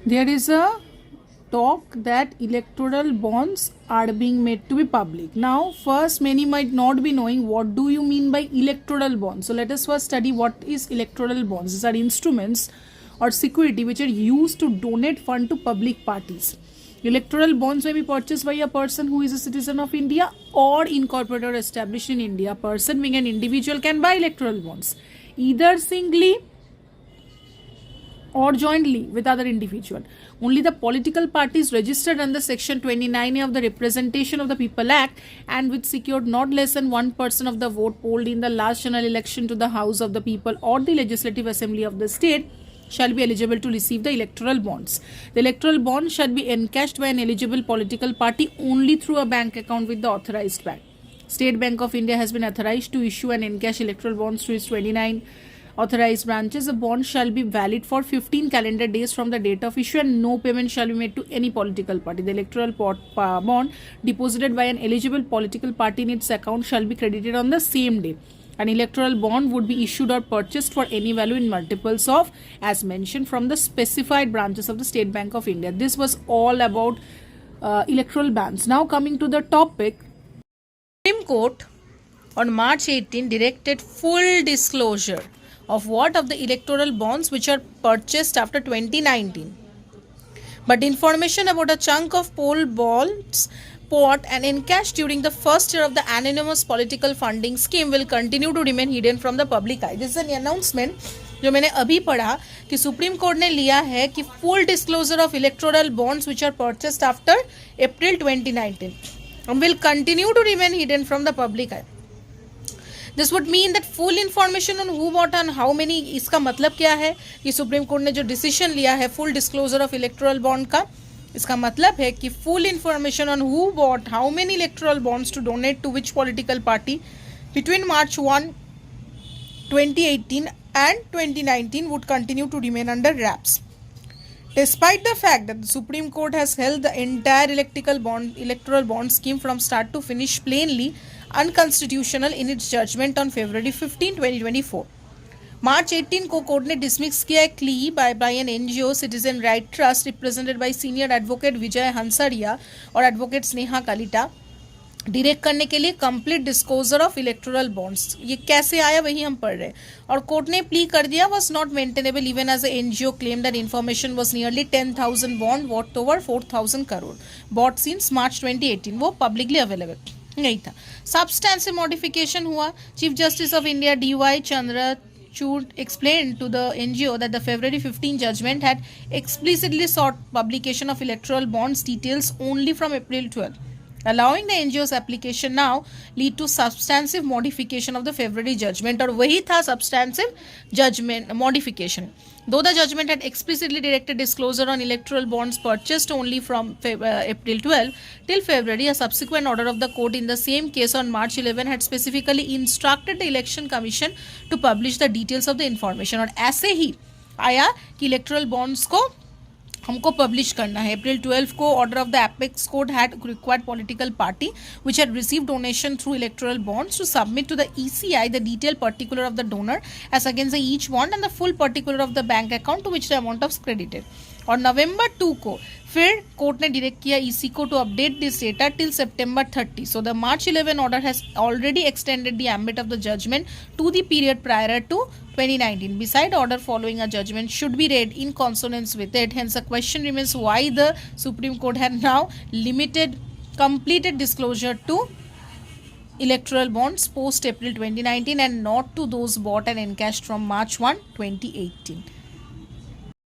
there is a talk that electoral bonds are being made to be public. Now, first, many might not be knowing what do you mean by electoral bonds. So, let us first study what is electoral bonds. These are instruments or security which are used to donate fund to public parties. Electoral bonds may be purchased by a person who is a citizen of India or incorporated or established in India. A person being an individual can buy electoral bonds either singly or jointly with other individual. Only the political parties registered under section 29A of the Representation of the People Act and which secured not less than 1% of the vote polled in the last general election to the House of the People or the Legislative Assembly of the state shall be eligible to receive the electoral bonds. The electoral bond shall be encashed by an eligible political party only through a bank account with the authorized bank. State Bank of India has been authorized to issue and encash electoral bonds to its 29 authorized branches. The bond shall be valid for 15 calendar days from the date of issue and no payment shall be made to any political party. The electoral bond deposited by an eligible political party in its account shall be credited on the same day. An electoral bond would be issued or purchased for any value in multiples of, as mentioned, from the specified branches of the State Bank of India. This was all about electoral bonds. Now coming to the topic, Supreme Court on March 18 directed full disclosure of what of the electoral bonds which are purchased after 2019. But information about a chunk of poll bonds bought and encashed during the first year of the anonymous political funding scheme will continue to remain hidden from the public eye. This is an announcement जो मैंने अभी पढ़ा कि supreme court ने लिया है कि full disclosure of electoral bonds which are purchased after April 2019 and will continue to remain hidden from the public eye. This would mean that full information on who bought and how many, इसका मतलब क्या है कि supreme court ने जो decision लिया है full disclosure of electoral bond का, इसका मतलब है कि full information on who bought how many electoral bonds to donate to which political party between March 1, 2018 and 2019 would continue to remain under wraps. Despite the fact that the Supreme Court has held the entire electoral bond scheme from start to finish plainly unconstitutional in its judgment on February 15, 2024. मार्च 18 को court ने dismiss किया एक plea by an NGO citizen right trust represented by senior advocate Vijay Hansaria और advocate Sneha Kalita direct करने के लिए complete disclosure of electoral bonds. ये कैसे आया वही हम पढ़ रहे हैं. और कोर्ट ने प्ली कर दिया was not maintainable even as NGO claim that information was nearly 10,000 bond worth over 4,000 crore bought since March 2018. वो पब्लिकली अवेलेबल नहीं था. सब्सटेंसिव मॉडिफिकेशन हुआ. Chief Justice of India DY Chandrachud explained to the NGO that the February 15 judgment had explicitly sought publication of electoral bonds details only from April 12, allowing the NGO's application now lead to substantive modification of the February judgment. और वही था substantive judgment modification. Though the judgment had explicitly directed disclosure on electoral bonds purchased only from April 12 till February, a subsequent order of the court in the same case on March 11 had specifically instructed the Election Commission to publish the details of the information. और ऐसे ही आया कि electoral bonds को हमको publish करना है. April 12 को order of the apex court had required political party which had receive donation through electoral bonds to submit to the ECI the detail particular of the donor as against the each bond and the full particular of the bank account to which the amount of credited. और November 2 को फिर court ने direct किया EC को to update this data till September 30. So the March 11 order has already extended the ambit of the judgment to the period prior to 2019. Beside order following a judgment should be read in consonance with it. Hence, the question remains why the Supreme Court had now completed disclosure to electoral bonds post April 2019 and not to those bought and encashed from March 1, 2018.